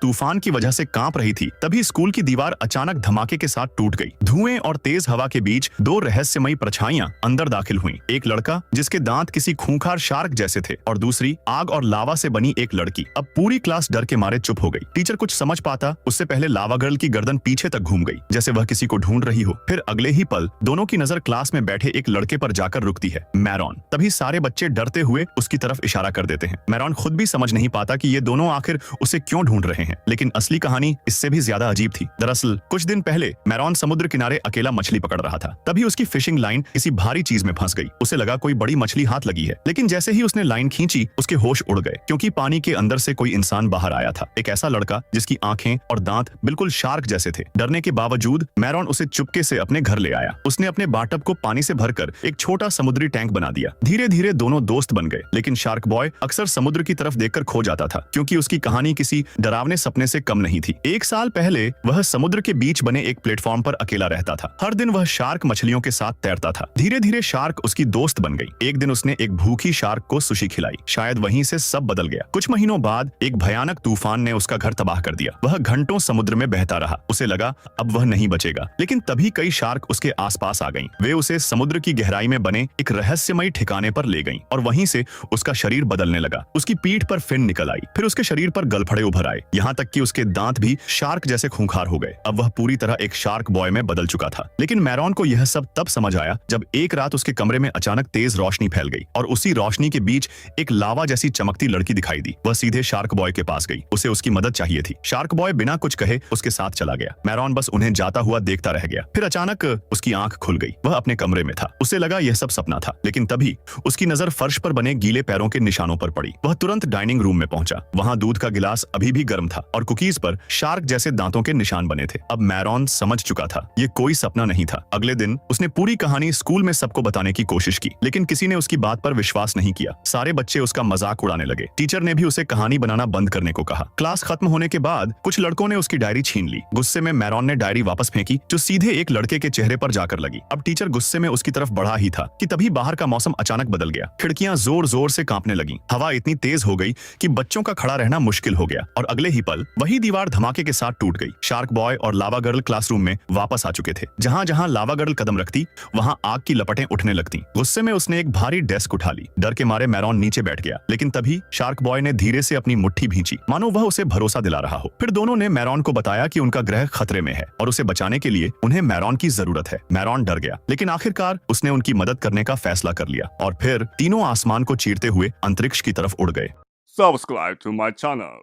तूफान की वजह से कांप रही थी, तभी स्कूल की दीवार अचानक धमाके के साथ टूट गई। धुएं और तेज हवा के बीच दो रहस्यमयी परछाइयां अंदर दाखिल हुईं। एक लड़का जिसके दांत किसी खूंखार शार्क जैसे थे और दूसरी आग और लावा से बनी एक लड़की। अब पूरी क्लास डर के मारे चुप हो गई। टीचर कुछ समझ पाता उससे पहले लावा गर्ल की गर्दन पीछे तक घूम गई, जैसे वह किसी को ढूंढ रही हो। फिर अगले ही पल दोनों की नजर क्लास में बैठे एक लड़के पर जाकर रुकती है, मैरॉन। तभी सारे बच्चे डरते हुए उसकी तरफ इशारा कर देते हैं। मैरॉन खुद भी समझ नहीं पाता कि ये दोनों आखिर उसे क्यों ढूंढ रहे हैं, लेकिन असली कहानी इससे भी ज्यादा अजीब थी। दरअसल कुछ दिन पहले मैरॉन समुद्र किनारे अकेला मछली पकड़ रहा था। तभी उसकी फिशिंग लाइन किसी भारी चीज में फंस गई। उसे लगा कोई बड़ी मछली हाथ लगी है, लेकिन जैसे ही उसने लाइन खींची उसके होश उड़ गए, क्योंकि पानी के अंदर से कोई इंसान बाहर आया था। एक ऐसा लड़का जिसकी आंखें और दांत बिल्कुल शार्क जैसे थे। डरने के बावजूद मैरॉन उसे चुपके से अपने घर ले आया। उसने अपने बाटब को पानी से भरकर एक छोटा समुद्री टैंक बना दिया। धीरे धीरे दोनों दोस्त बन गए, लेकिन शार्क बॉय अक्सर समुद्र की तरफ देखकर खो जाता था, क्योंकि उसकी कहानी किसी डरावने सपने से कम नहीं थी। एक साल पहले वह समुद्र के बीच बने एक प्लेटफॉर्म पर अकेला रहता था। हर दिन वह शार्क मछलियों के साथ तैरता था। धीरे धीरे शार्क उसकी दोस्त बन गई। एक दिन उसने एक भूखी शार्क को सुशी खिलाई। शायद वहीं से सब बदल गया। कुछ महीनों बाद एक भयानक तूफान ने उसका घर तबाह कर दिया। वह घंटों समुद्र में बहता रहा। उसे लगा अब वह नहीं बचेगा, लेकिन तभी कई शार्क उसके आसपास आ गईं। वे उसे समुद्र की गहराई में बने एक रहस्यमयी ठिकाने पर ले गईं और वहीं से उसका शरीर बदलने लगा। उसकी पीठ पर फिन निकल आई, फिर उसके शरीर पर गलफड़े उभर आए, यहाँ तक कि उसके दांत भी शार्क जैसे खूंखार हो गए। अब वह पूरी तरह एक शार्क बॉय में बदल चुका था। लेकिन मैरॉन को यह सब तब समझ आया जब एक रात उसके कमरे में अचानक तेज रोशनी फैल गई और उसी रोशनी के बीच एक लावा जैसी चमकती लड़की दिखाई दी। वह सीधे शार्क बॉय के पास गई। उसे उसकी मदद चाहिए थी। शार्क बॉय बिना कुछ कहे उसके साथ चला गया। मैरॉन बस उन्हें जाता हुआ देखता रह गया। फिर अचानक उसकी आंख खुल गई। वह अपने कमरे में था। उसे लगा यह सब सपना था, लेकिन तभी उसकी नजर फर्श पर बने गीले पैरों के निशानों पर पड़ी। वह तुरंत डाइनिंग रूम में पहुंचा। वहां दूध का गिलास अभी भी गर्म था और कुकीज पर शार्क जैसे दांतों के निशान बने थे। अब मैरॉन समझ चुका था ये कोई सपना नहीं था। अगले दिन उसने पूरी कहानी स्कूल में सबको बताने की कोशिश की, लेकिन किसी ने उसकी बात पर विश्वास नहीं किया। सारे बच्चे उसका मजाक उड़ाने लगे। टीचर ने भी उसे कहानी बनाना बंद करने को कहा। क्लास खत्म होने के बाद कुछ लड़कों ने उसकी डायरी छीन ली। गुस्से में मैरॉन ने डायरी वापस फेंकी, जो सीधे एक लड़के के चेहरे पर जाकर लगी। अब टीचर गुस्से में उसकी तरफ बढ़ा ही था कि तभी बाहर का मौसम अचानक बदल गया। खिड़कियां जोर जोर से कांपने लगीं। हवा इतनी तेज हो गई कि बच्चों का खड़ा रहना मुश्किल हो गया और अगले ही पल वही दीवार धमाके के साथ टूट गई। शार्क बॉय और लावा गर्ल क्लासरूम में वापस आ चुके थे। जहां जहां लावा गर्ल कदम रखती वहां आग की लपटें उठने लगती। गुस्से में उसने एक भारी डेस्क उठा ली। डर के मारे मैरॉन नीचे बैठ गया, लेकिन तभी शार्क बॉय ने धीरे से अपनी मुट्ठी भींची, मानो वह उसे भरोसा दिला रहा हो। फिर दोनों ने मैरॉन को बताया कि उनका ग्रह खतरे में है और उसे बचाने के लिए उन्हें मैरॉन की जरूरत है। मैरॉन डर गया, लेकिन आखिरकार उसने उनकी मदद करने का फैसला कर लिया और फिर तीनों आसमान को चीरते हुए अंतरिक्ष की तरफ उड़ गए। Subscribe to my channel.